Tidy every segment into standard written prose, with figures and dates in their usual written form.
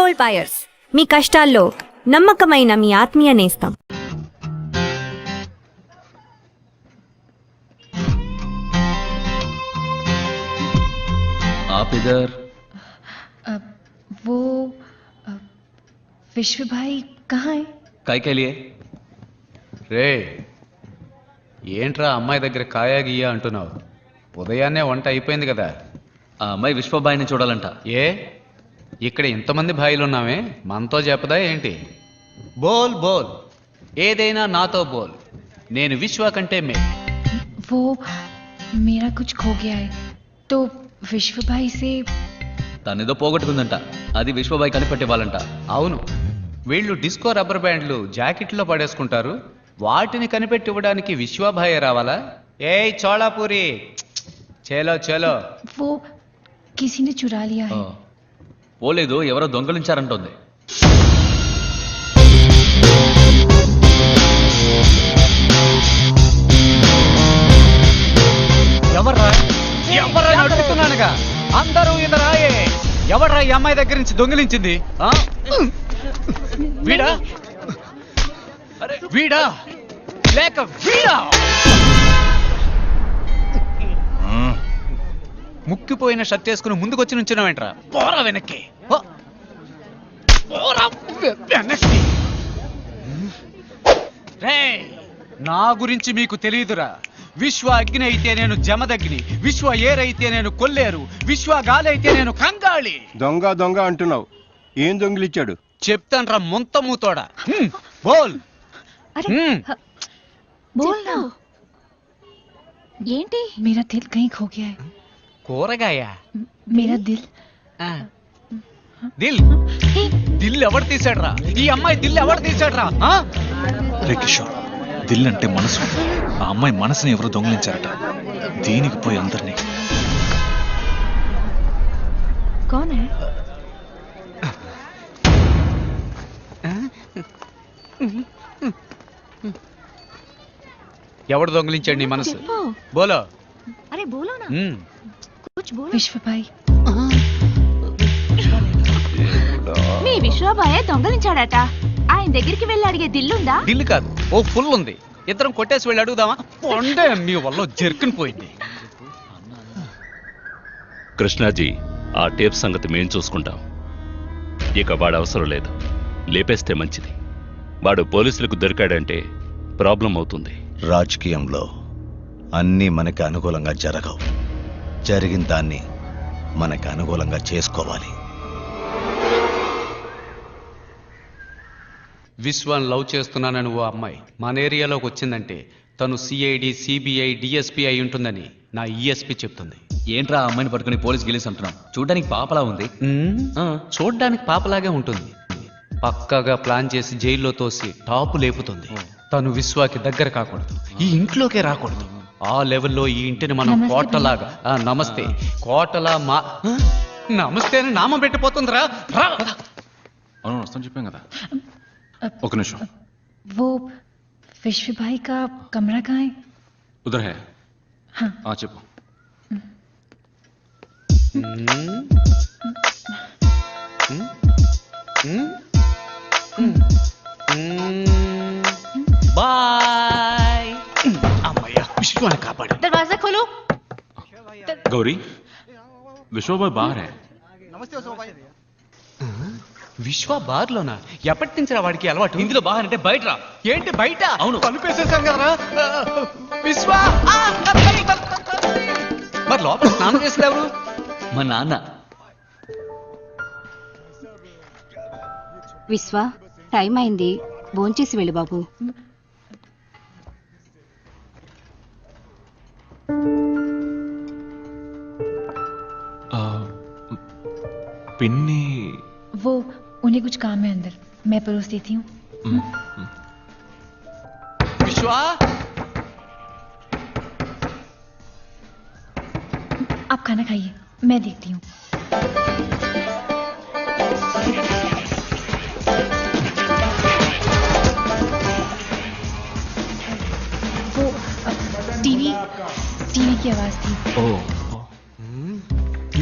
Gold buyers, మీ కష్టాల్లో నమ్మకమైన మీ ఆత్మీయ నేస్తం. आप इधर? वो विश्व भाई कहाँ है? काय के लिए? రే ఏంట్రా అమ్మాయి దగ్గర కాయా గీయా అంటున్నావు? ఉదయాన్నే వంట అయిపోయింది కదా. ఆ అమ్మాయి విశ్వబాయిని చూడాలంట. ఏ ఇక్కడ ఇంతమంది భాయిలు ఉన్నామే, మనతో చెప్పదా ఏంటి? బోల్ బోల్, ఏదైనా నాతో బోల్. నేను విశ్వ కంటే మే. वो मेरा कुछ खो गया है तो विश्व भाई से. తనేదో పోగొట్టుకుందంట, అది విశ్వబాయి కనిపెట్టివ్వాలంట. అవును, వీళ్ళు డిస్కో రబ్బర్ బ్యాండ్లు జాకెట్లో పడేసుకుంటారు, వాటిని కనిపెట్టి ఇవ్వడానికి విశ్వభాయ్ రావాలా? ఏయ్ చోళాపూరి, చేలో చేలో. वो किसी ने चुरा लिया है. పోలేదు, ఎవరో దొంగలించారంటోంది. ఎవర్రా ఎవర్రా అడుగుతున్నానుగా, అందరూ ఇదరాయే. ఎవర్రా ఈ అమ్మాయి దగ్గర నుంచి దొంగిలించింది? వీడా వీడా లేక వీడా? ముక్కిపోయిన షర్ట్ వేసుకుని ముందుకొచ్చి నుంచున్నావేంట్రా? పోరా వెనక్కి, పోరా వెనక్కి. రేయ్, నా గురించి మీకు తెలియదురా. విశ్వ అగ్ని అయితే నేను జమదగ్ని, విశ్వ ఏరైతే నేను కొల్లేరు, విశ్వ గాలి అయితే నేను కంగాళి. దొంగ దొంగ అంటున్నావు, ఏం దొంగిలిచ్చాడు? చెప్తాన్రా ముంతమూతోడా. బోల్. अरे बोल ना. ఏంటి? मेरा दिल कहीं खो गया है. కూరగాయ? मेरा दिल. దిల్ దిల్ ఎవడు తీసాడ్రా? ఈ అమ్మాయి దిల్ ఎవడు తీసాడ్రా? రే కిషోర్, దిల్ అంటే మనసు. ఆ అమ్మాయి మనసుని ఎవరు దొంగిలించారట. దీనికి పోయి అందరినీ. कौन है? ఎవడు దొంగిలించాడు నీ మనసు? బోలో. అరే బోలో నా, కుచ్ బోలో. विश्व भाई. మీ విశ్వభాయ్ దొంగలించాడట. ఆయన దగ్గరికి వెళ్ళి అడిగే దిల్లుందా? దిల్ కాదు, ఓ ఫుల్ ఉంది. ఇద్దరం కొట్టేసి వెళ్ళి అడుగుదామా? పొండే మీ వల్ల జర్కుని పోయింది. కృష్ణాజీ, ఆ టేప్ సంగతి మేం చూసుకుంటాం. ఇక వాడు అవసరం లేదు, లేపేస్తే మంచిది. వాడు పోలీసులకు దొరికాడంటే ప్రాబ్లం అవుతుంది. రాజకీయంలో అన్నీ మనకి అనుకూలంగా జరగవు. జరిగిన దాన్ని మనకి అనుకూలంగా చేసుకోవాలి. విశ్వాన్ లవ్ చేస్తున్నానని ఓ అమ్మాయి మన ఏరియాలోకి వచ్చిందంటే తను సిఐడి, సిబిఐ, డిఎస్పీ అయి ఉంటుందని నా ఈఎస్పీ చెప్తుంది. ఏంట్రా ఆ అమ్మాయిని పట్టుకుని పోలీస్ గెలిసి అంటున్నాం? చూడడానికి పాపలా ఉంది. చూడ్డానికి పాపలాగే ఉంటుంది, పక్కాగా ప్లాన్ చేసి జైల్లో తోసి టాపు లేపుతుంది. తను విశ్వాకి దగ్గర కాకూడదు, ఈ ఇంట్లోకే రాకూడదు. ఆ లెవెల్లో ఈ ఇంటిని మనం కోటలాగా, నమస్తే కోటలా మా నమస్తే అని నామం పెట్టిపోతుందిరా. అవును, వస్తాం చెప్పాం కదా. ఒక నిమిషం. वो विश्व भाई का कमरा कहाँ है? ఉదర్ హే. हाँ. చెప్పు. బాయ్. అమ్మయ్య, విశ్వాన్ని కాపాడు. దర్వాజా ఖోలో. గౌరీ, విశ్వబాయ్ బాహర్ హై. విశ్వ బార్లోనా? ఎప్పటి నుంచి రా వాడికి అలవాటు? ఇందులో బాగా అంటే బయట రా. ఏంటి బయట? అవును. కలుపేసేసాం కదరా. విశ్వ మరి లోపల స్నానం చేసింది ఎవరు? మా నాన్న. విశ్వ, టైం అయింది, భోంచేసి వెళ్ళి బాబు. పిన్ని. वो उन्हें कुछ काम है अंदर, मैं परोस देती हूँ. విశ్వ, आप खाना खाइए, मैं देखती हूँ. वो टीवी की आवाज थी.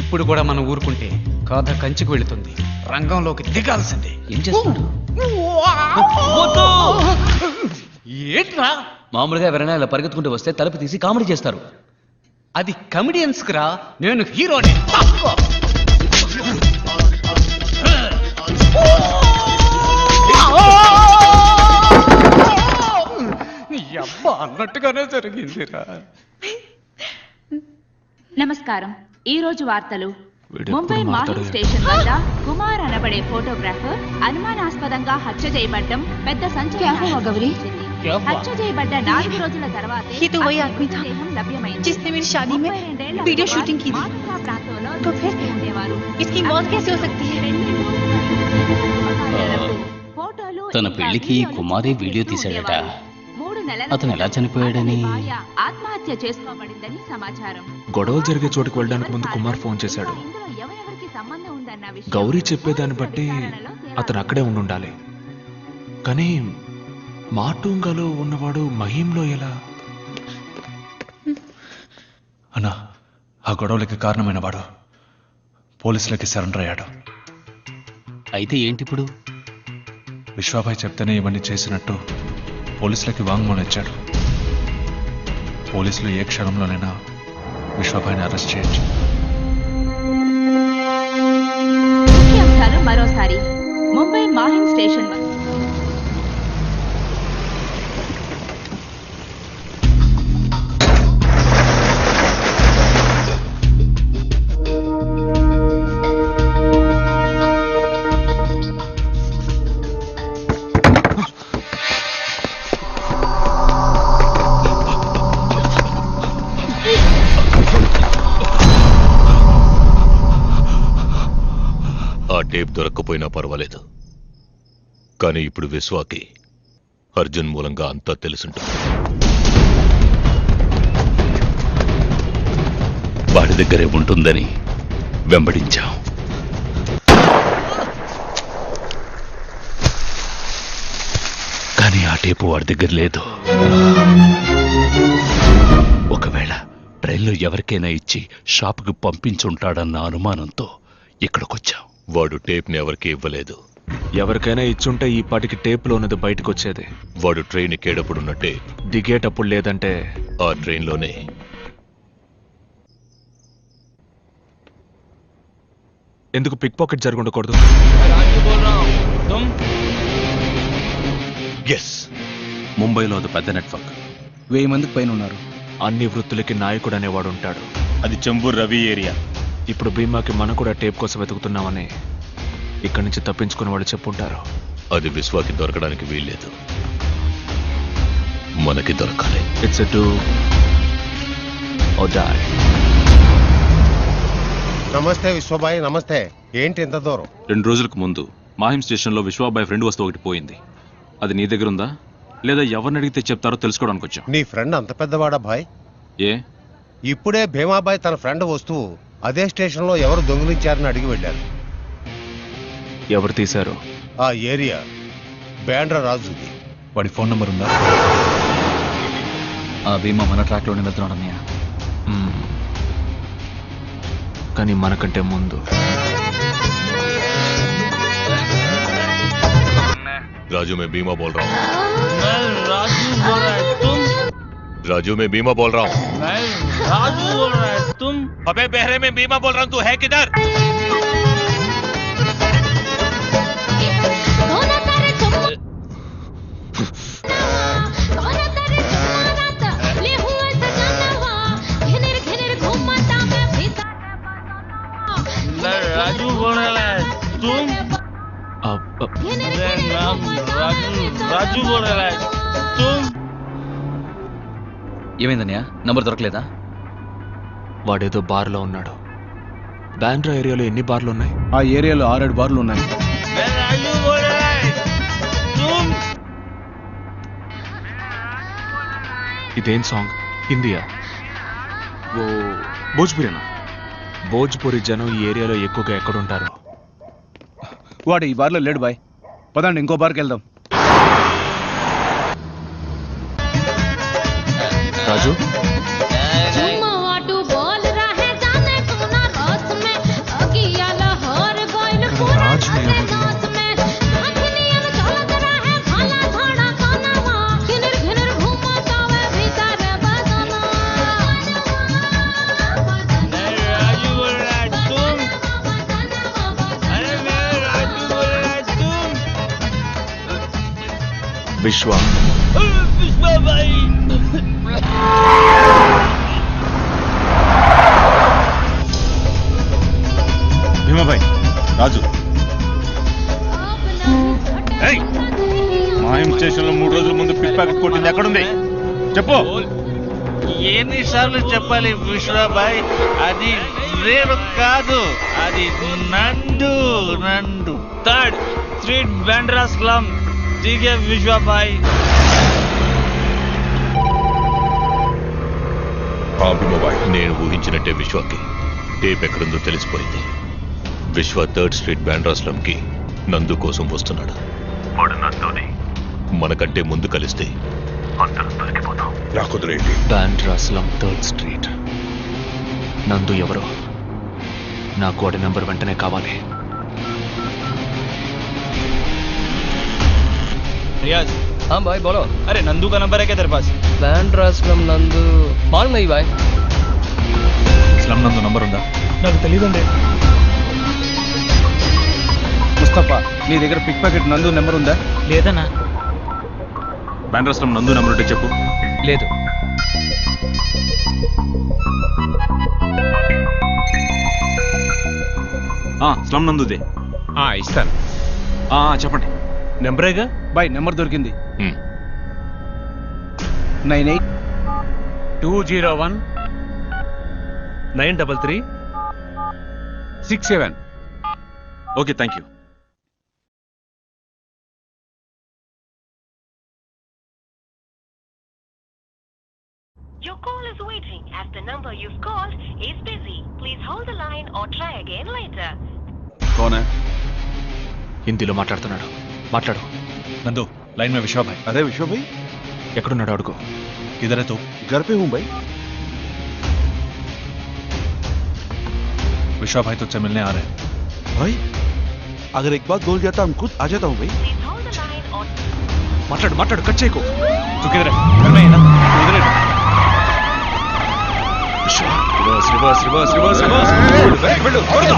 ఇప్పుడు కూడా మనం ఊరుకుంటే కథ కంచికి వెళుతుంది. రంగంలోకి దిగాల్సిందే. ఏం చేస్తున్నాడు? ఏంట్రా? మామూలుగా ఎవరైనా ఇలా పరిగెత్తుకుంటూ వస్తే తలుపు తీసి కామెడీ చేస్తారు. అది కమెడియన్స్ రా, నేను హీరోని. అబ్బా అన్నట్టుగానే జరిగిందిరా. నమస్కారం. ఈ రోజు వార్తలు. వీడెప్పుడు ముంబై మాహిం మాట్లాడే- స్టేషన్ వద్ద కుమార్ అనబడే ఫోటోగ్రాఫర్ అనుమానాస్పదంగా హత్య చేయబడ్డం పెద్ద సంచలనం. హత్య చేయబడ్డ 4 రోజుల తర్వాత ये तो वही आदमी था जिसने मेरी शादी में वीडियो शूटिंग की थी। तो फिर इसकी मौत कैसे हो सकती है? తన పెళ్లికి కుమారే వీడియో తీశాడట. అతను ఎలా చనిపోయాడని ఆత్మహత్య చేసుకోబడిందని సమాచారం. గొడవలు జరిగే చోటుకు వెళ్ళడానికి ముందు కుమార్ ఫోన్ చేశాడు. గౌరీ చెప్పేదాన్ని బట్టి అతను అక్కడే ఉండాలి. కానీ మాటూంగాలో ఉన్నవాడు మహీంలో ఎలా? అన్నా, ఆ గొడవలకి కారణమైన వాడు పోలీసులకి సరెండర్ అయ్యాడు. అయితే ఏంటి ఇప్పుడు? విశ్వాభాయ్ చెప్తేనే ఇవన్నీ చేసినట్టు పోలీసులకి వాంగ్మూలం ఇచ్చాడు. పోలీసులు ఏ క్షణంలోనైనా విశ్వాభాయ్ని అరెస్ట్ చేయొచ్చు. ముఖ్యాంశాలు మరోసారి. ముంబై మాహిం స్టేషన్ వద్ద ఆ టేప్ దొరక్కపోయినా పర్వాలేదు, కానీ ఇప్పుడు విశ్వాకి అర్జున్ మూలంగా అంతా తెలుసుంటుంది. వాడి దగ్గరే ఉంటుందని వెంబడించాం. కానీ ఆ టేపు వాడి దగ్గర లేదు. ఒకవేళ ట్రైన్లో ఎవరికైనా ఇచ్చి షాపుకి పంపించుంటాడన్న అనుమానంతో ఇక్కడికొచ్చాం. వాడు టేప్ని ఎవరికి ఇవ్వలేదు. ఎవరికైనా ఇచ్చుంటే ఈ పాటికి టేపులో ఉన్నది బయటకు వచ్చేది. వాడు ట్రైన్ ఎక్కేటప్పుడున్నట్టే దిగేటప్పుడు లేదంటే ఆ ట్రైన్లోనే. ఎందుకు పిక్ పాకెట్ జరిగి ఉండకూడదు? ఎస్, ముంబైలో అది పెద్ద నెట్వర్క్. 1000 మందికి పైన ఉన్నారు. అన్ని వృత్తులకి నాయకుడు అనేవాడు ఉంటాడు. అది చెంబూర్ రవి ఏరియా. ఇప్పుడు భీమాకి మనం కూడా టేప్ కోసం వెతుకుతున్నామని ఇక్కడి నుంచి తప్పించుకుని వాళ్ళు చెప్పుంటారు. అది విశ్వాకి దొరకడానికి వీల్లేదు. మనకి దొరకాలి. It's a do or die. నమస్తే విశ్వబాయ్. నమస్తే. ఏంటి ఎంత దూరం? 2 రోజులకు ముందు మాహిం స్టేషన్లో విశ్వాబాయ్ ఫ్రెండ్ వస్తువు ఒకటి పోయింది. అది నీ దగ్గర ఉందా, లేదా ఎవరిని అడిగితే చెప్తారో తెలుసుకోవడానికి వచ్చాం. నీ ఫ్రెండ్ అంత పెద్దవాడా భాయ్? ఏ? ఇప్పుడే భీమాబాయ్ తన ఫ్రెండ్ వస్తువు అదే స్టేషన్లో ఎవరు దొంగిలించారని అడిగి వెళ్ళారు. ఎవరు తీశారు? ఆ ఏరియా బ్యాండ్రా రాజుది. వాడి ఫోన్ నంబర్ ఉందా? ఆ భీమా మన ట్రాక్లోనే వెళ్తున్నాడు అన్నయ్య. కానీ మనకంటే ముందు राजू मैं बीमा बोल रहा हूँ. राजू मैं बीमा बोल रहा हूँ. రాజు बोल रहा है तुम. अबे बहरे में बीमा बोल रहा हूँ. तू है किधर? రాజు बोल रहा है तुम. రాజు बोल रहा है तुम. ఏమైందన్నయ్య? నంబర్ దొరకలేదా? వాడేదో బార్లో ఉన్నాడు. బాండ్రా ఏరియాలో ఎన్ని బార్లు ఉన్నాయి? ఆ ఏరియాలో 6-7 బార్లు ఉన్నాయి. ఇదేం సాంగ్? హిందీయా? ఓ భోజ్పురేనా? భోజ్పురి జనం ఈ ఏరియాలో ఎక్కువగా ఎక్కడుంటారు? వాడు ఈ బార్లో లేడు బాయ్. పదండి ఇంకో బార్కి వెళ్దాం. రాజు, రాజ్ విశ్వ భీమాబాయ్, రాజు. మాయం స్టేషన్ లో 3 రోజుల ముందు పిక్ ప్యాకెట్ కొట్టింది ఎక్కడుంది చెప్పు. ఎన్నిసార్లు చెప్పాలి విశ్వబాయ్, అది నేను కాదు, అది నందు. 3rd street Bandra slum. దిగే విశ్వబాయ్. నేను ఊహించినట్టే విశ్వకి టేప్ ఎక్కడుందో తెలిసిపోయింది. విశ్వ 3rd స్ట్రీట్ బాంద్రా స్లమ్ కి నందు కోసం వస్తున్నాడు. వాడు నందుని మనకంటే ముందు కలిస్తే అందరం దొరికిపోతాం. రాకుదురేంటి? Bandra slum 3rd street. Nandu ఎవరో నాకు వాడి నెంబర్ వెంటనే కావాలి. रियाज, हाँ भाई बोलो. अरे नंदू का नंबर है क्या तेरे पास? బాంద్రా స్లమ్ నందు मालूम नहीं भाई. స్లమ్ నందు నంబర్ ఉందా? నాకు తెలియదండి. ముస్తఫా, నీ దగ్గర పిక్ ప్యాకెట్ నందు నెంబర్ ఉందా? లేదన్నా. బాంద్రా స్లమ్ నందు నెంబర్ ఉంటే చెప్పు. లేదు. స్లమ్ నందుదే. ఇస్తాను. చెప్పండి. నెంబరేగా బాయ్, నెంబర్ దొరికింది. 98-201-933-67. Okay, thank you. Your call is waiting as the number you've called is busy. Please hold the line or try again later. कौन है? హిందీలో మాట్లాడుతున్నాడు. మాట్లాడు. नंदू, लाइन में विश्वा भाई. అరే విశ్వ భాయ్, ఎక్కడున్నాడు అడుగు. किधर है तू? घर पे हूँ भाई. विश्वा भाई तुझसे मिलने आ रहे हैं. भाई अगर एक बात बोल जाता हम खुद आ जाता हूँ भाई. Please hold the line or మాట్లాడు మాట్లాడు, కట్ చేయకు. तू किधर है? घर में ही ना? तू इधर है. Reverse reverse reverse reverse reverse. వెళ్ళు త్వరగా.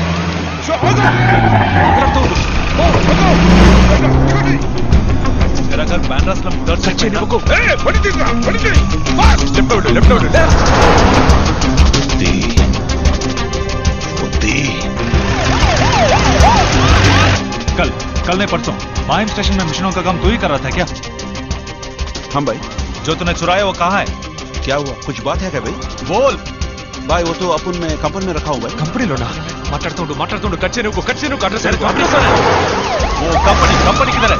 मेरा घर Bandra slum 3rd cut street చేయని में ఒక్కు. लेफ्ट ओवर कल नहीं परसों माहिम स्टेशन में मिशनों का काम तू ही कर रहा था क्या? हाँ भाई. जो तूने चुराया वो कहाँ है? क्या हुआ, कुछ बात है क्या भाई? बोल. भाई वो तो अपन में कंपनी में रखा हूँ भाई. కంపెనీలోనా? మాట్లాడుతుండు కట్ చేయని ఒక్కు, కట్ చేయని ఒక్కు. అడ్రస్ वो कंपनी किधर है?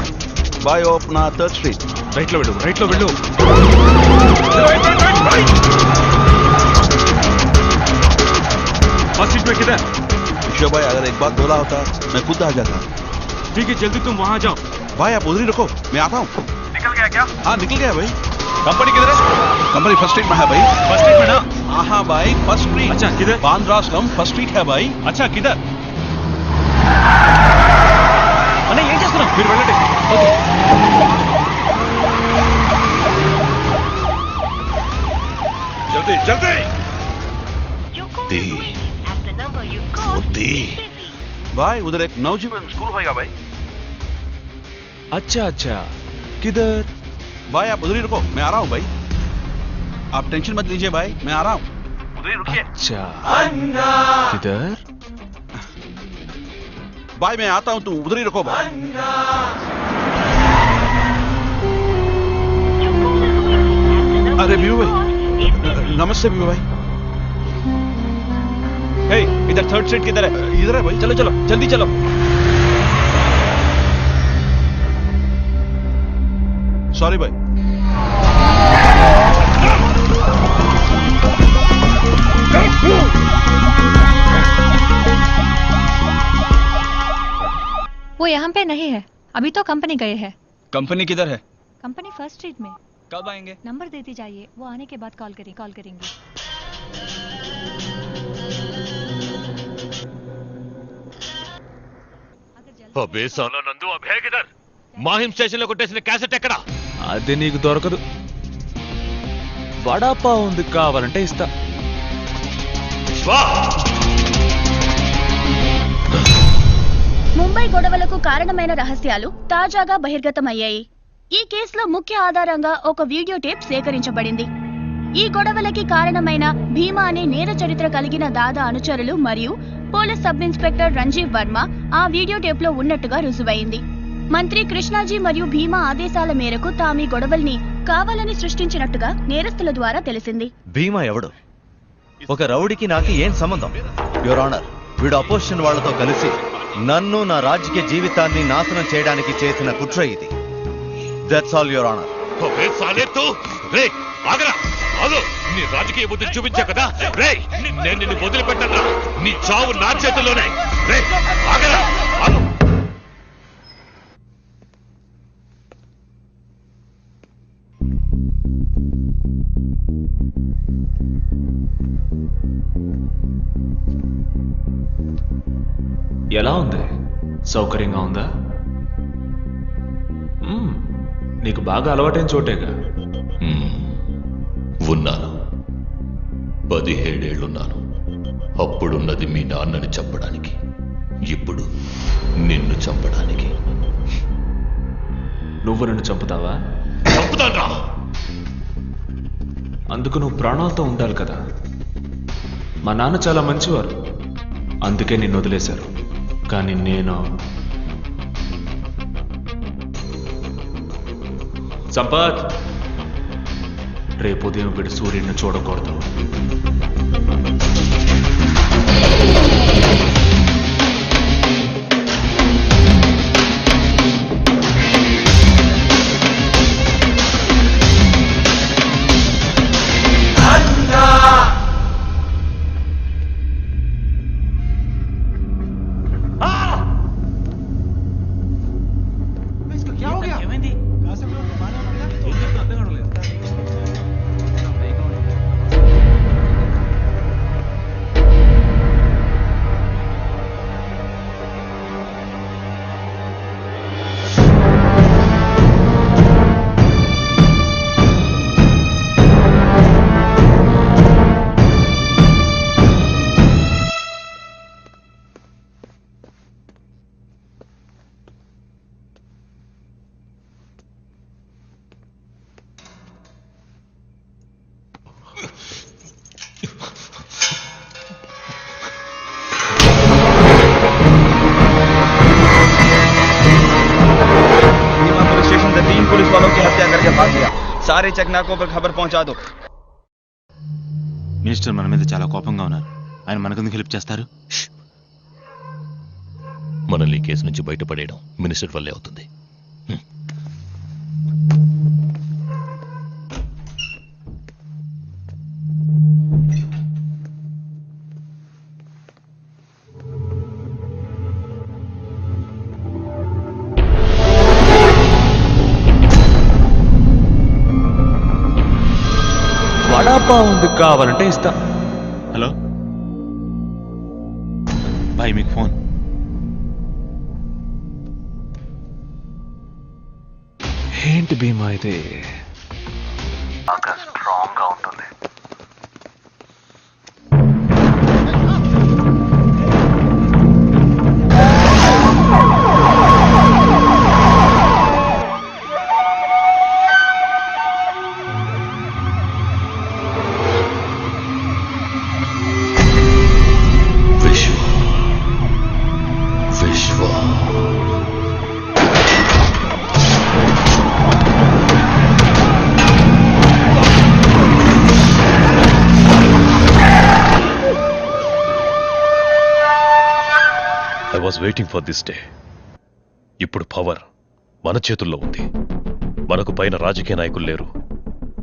भाई वो अपना 3rd स्ट्रीट. రైట్ లో వెళ్ళు, రైట్ లో వెళ్ళు. फर्स्ट सीट में किधर? विश्व भाई अगर एक बात बोला होता मैं खुद आ जाता. ठीक है, जल्दी तुम वहां जाओ. भाई आप उधर ही रखो, मैं आता हूँ. निकल गया क्या? हाँ निकल गया भाई. कंपनी किधर है? कंपनी 1st स्ट्रीट में है भाई. फर्स्ट स्ट्रीट में ना? हाँ भाई 1st स्ट्रीट. अच्छा, किधर? बांद्रा स्लम 1st स्ट्रीट है भाई. अच्छा किधर? అన్న ఏం చేస్తున్నావు? మీరు వెళ్ళండి. जल्दी जल्दी. your call is waiting as the number you've called is busy. भाई उधर एक नवजीवन स्कूल होगा भाई. अच्छा अच्छा, किधर? भाई आप उधर ही रुको, मैं आ रहा हूँ भाई. आप टेंशन मत लीजिए भाई, मैं आ रहा हूँ. उधर ही रुकिए. अच्छा किधर? भाई मैं आता हूँ, तू उधर ही रुको भाई. Your call is waiting as the number अरे you've बीबू भाई, called is busy. नमस्ते बीबू भाई. हे, इधर 3rd स्ट्रीट किधर है? इधर है भाई. चलो चलो जल्दी चलो. सॉरी भाई. वो यहाँ पे नहीं है, अभी तो कंपनी गए हैं. कंपनी किधर है? कंपनी 1st स्ट्रीट में. कब आएंगे? नंबर देती जाइए, वो आने के बाद कॉल करेंगे. అబే సాలా నందు, अब है किधर? మాహిం స్టేషన్ లో కొట్టేసిన క్యాసెట్ ఎక్కడా? అది నీకు దొరకదు. వడాపా ఉంది, కావాలంటే ఇస్తా. ముంబై గొడవలకు కారణమైన రహస్యాలు తాజాగా బహిర్గతమయ్యాయి. ఈ కేసులో ముఖ్య ఆధారంగా ఒక వీడియో టేప్ సేకరించబడింది. ఈ గొడవలకి కారణమైన భీమా అనే నేర చరిత్ర కలిగిన దాదా అనుచరులు మరియు police sub inspector Ranjeev Varma ఆ వీడియో టేప్ లో ఉన్నట్టుగా రుజువైంది. మంత్రి కృష్ణాజీ మరియు భీమా ఆదేశాల మేరకు తామీ గొడవల్ని కావాలని సృష్టించినట్టుగా నేరస్తుల ద్వారా తెలిసింది. భీమా ఎవడు? ఒక రౌడీకి నాకు ఏం సంబంధం? యువర్ ఆనర్, వీడు అపోజిషన్ వాళ్లతో కలిసి నన్ను నా రాజకీయ జీవితాన్ని నాశనం చేయడానికి చేసిన కుట్ర ఇది. That's all your honour. నీ రాజకీయ బుద్ధి చూపించా కదా రే, నేను నిన్ను వదిలిపెట్టన్నా. నీ చావు నా చేతుల్లోనే. రే ఆగరా, ఆగు. ఎలా ఉంది? సౌకర్యంగా ఉందా? నీకు బాగా అలవాటైన చోటేగా. ఉన్నాను, 17 ఏళ్లున్నాను. అప్పుడున్నది మీ నాన్నని చంపడానికి, ఇప్పుడు నిన్ను చంపడానికి. నువ్వు నన్ను చంపుతావా? చంపుతాన్రా. అందుకు నువ్వు ప్రాణాలతో ఉండాలి కదా. మా నాన్న చాలా మంచివారు, అందుకే నిన్ను వదిలేశారు. కానీ నేను సంపత్, రేపు ఉదయం వీడు సూర్యుడిని చూడకూడదు. सारे चकनाकों पर खबर पहुंचा दो. మినిస్టర్ మన మీద చాలా కోపంగా ఉన్నారు. ఆయన మనకెందుకు హెల్ప్ చేస్తారు? మనల్ని ఈ కేసు నుంచి బయటపడేయడం మినిస్టర్ వల్లే అవుతుంది. ఉంది, కావాలంటే ఇస్తా. హలో భాయ్, మీకు ఫోన్. ఏంటి భీమా అయితే? స్ట్రాంగ్ గా ఉంటుంది. I was waiting for this day. ఇప్పుడు పవర్ మన చేతుల్లో ఉంది. మనకు పైన రాజకీయ నాయకులు లేరు,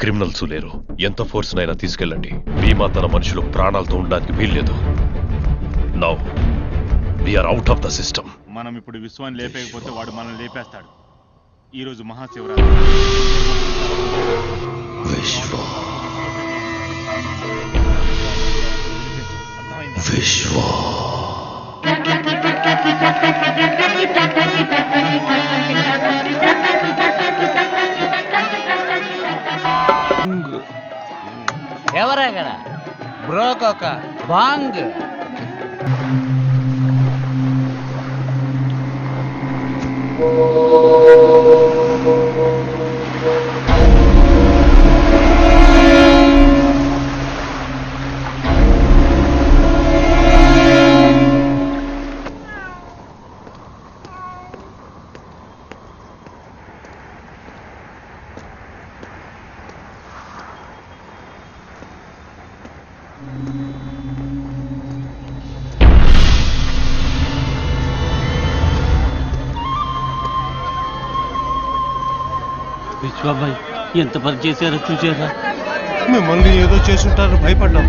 క్రిమినల్స్ లేరు. ఎంత ఫోర్స్ నైనా తీసుకెళ్ళండి, భీమా తన మనుషులు ప్రాణాలతో ఉండడానికి వీల్లేదు. Now we are out of the system. మనం ఇప్పుడు విశ్వాన్ని లేపేయకపోతే వాడు మనల్ని లేపేస్తాడు. ఈరోజు మహాశివరాత్రి. విశ్వ ఎవరక్కడ బ్రోకొక బాంగ్. విశ్వాబాయ్ ఎంత పని చేశారో చూసారా? మిమ్మల్ని ఏదో చేసుంటారు, భయపడ్డాం.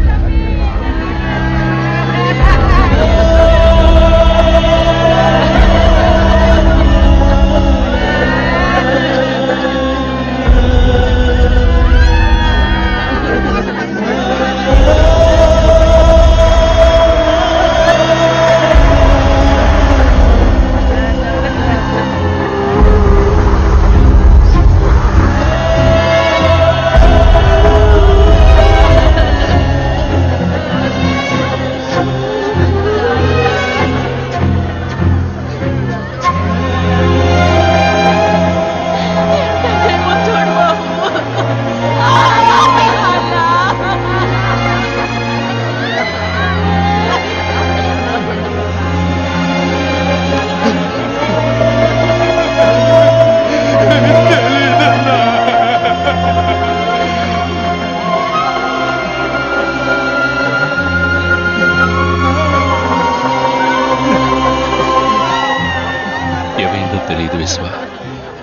తెలియదు విశ్వ.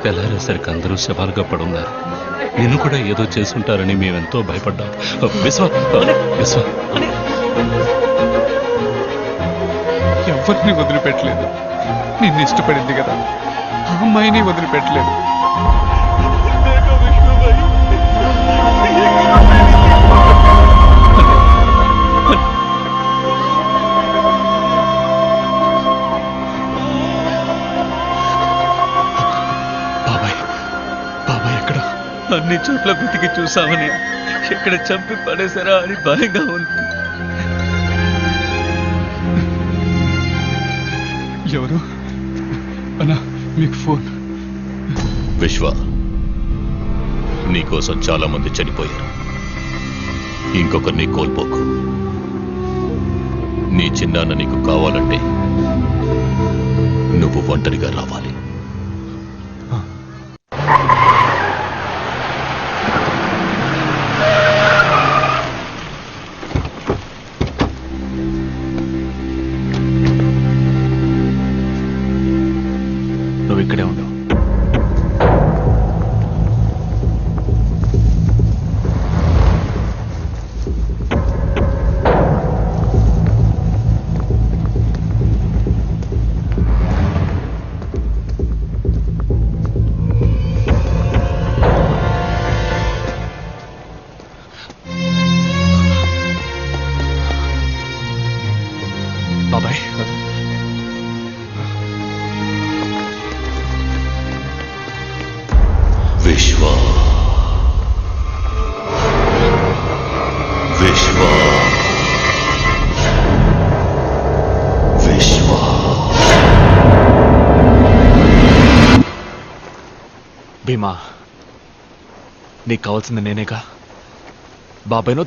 తెల్లారేసరికి అందరూ శవాలుగా పడున్నారు. నిన్ను కూడా ఏదో చేసుంటారని మేమెంతో భయపడ్డాం. విశ్వ విశ్వ ఎవరిని వదిలిపెట్టలేదు. నిన్ను ఇష్టపడింది కదా, ఆ అమ్మాయిని వదిలిపెట్టలేదు. అన్ని చోట్ల వెతికి చూసామని ఎక్కడ చంపి పడేశారా అని భయంగా ఉంది. ఎవరు అన్నా మీకు ఫోన్? విశ్వ, నీకోసం చాలా మంది చనిపోయారు. ఇంకొకరిని కోల్పోకు. నీ చిన్నాన్న నీకు కావాలంటే నువ్వు ఒంటరిగా రావాలి. నువ్వు ఇక్కడే ఉండవు. బాబాయ్, విశ్వ విశ్వ విశ్వ భీమా, నీకు కావాల్సింది నేనేగా. బాబాయ్ను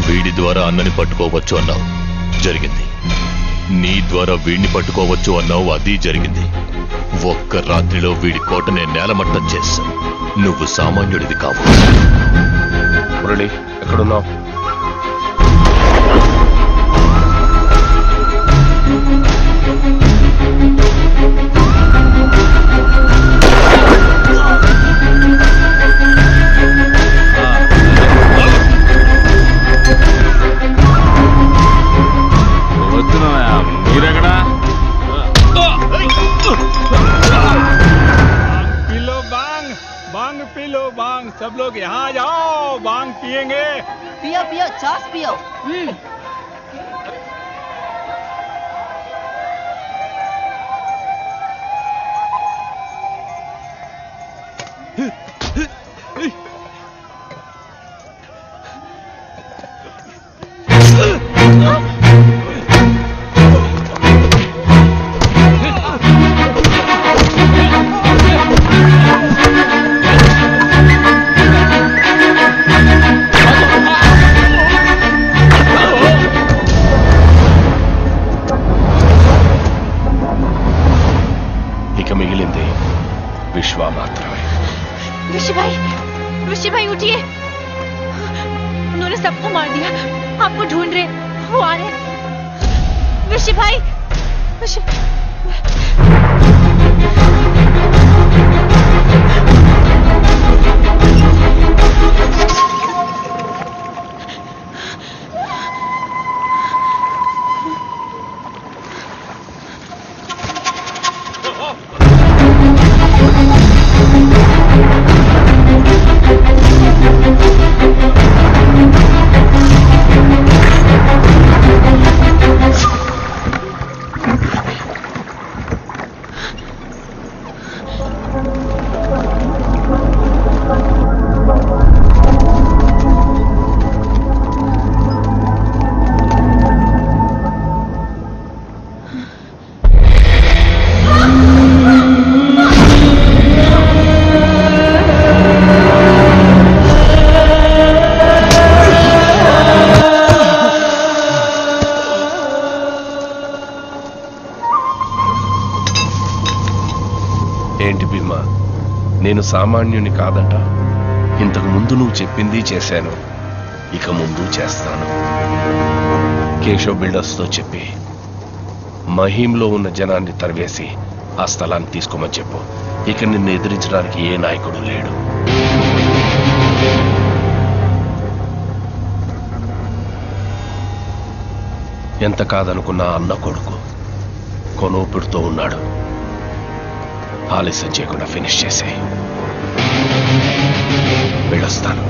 వీడి ద్వారా అన్నని పట్టుకోవచ్చు అన్నావు, జరిగింది. నీ ద్వారా వీడిని పట్టుకోవచ్చు అన్నావు, అది జరిగింది. ఒక్క రాత్రిలో వీడి కోటనే నేలమట్టం చేశా. నువ్వు సామాన్యుడివి కావు. మురళి, ఎక్కడున్నావు? మీరెక్కడా? पिलो बांग, बांग पिलो बांग, सब लोग यहाँ जाओ, बांग पिएंगे. पियो पियो, चास पियो. सबको मार दिया। आपको ढूंढ रहे, वो आ रहे। ऋषि भाई, ऋषि ఏంటి భీమా, నేను సామాన్యుని కాదట. ఇంతకు ముందు నువ్వు చెప్పింది చేశాను, ఇక ముందు చేస్తాను. కేశవ్ బిల్డర్స్తో చెప్పి మహీంలో ఉన్న జనాన్ని తరివేసి ఆ స్థలాన్ని తీసుకోమని చెప్పు. ఇక నిన్ను ఎదిరించడానికి ఏ నాయకుడు లేడు. ఎంత కాదనుకున్నా అన్న కొడుకు కొనూపిడుతో ఉన్నాడు. ఆలస్యం చేయకుండా ఫినిష్ చేసే వెళ్ళొస్తాను.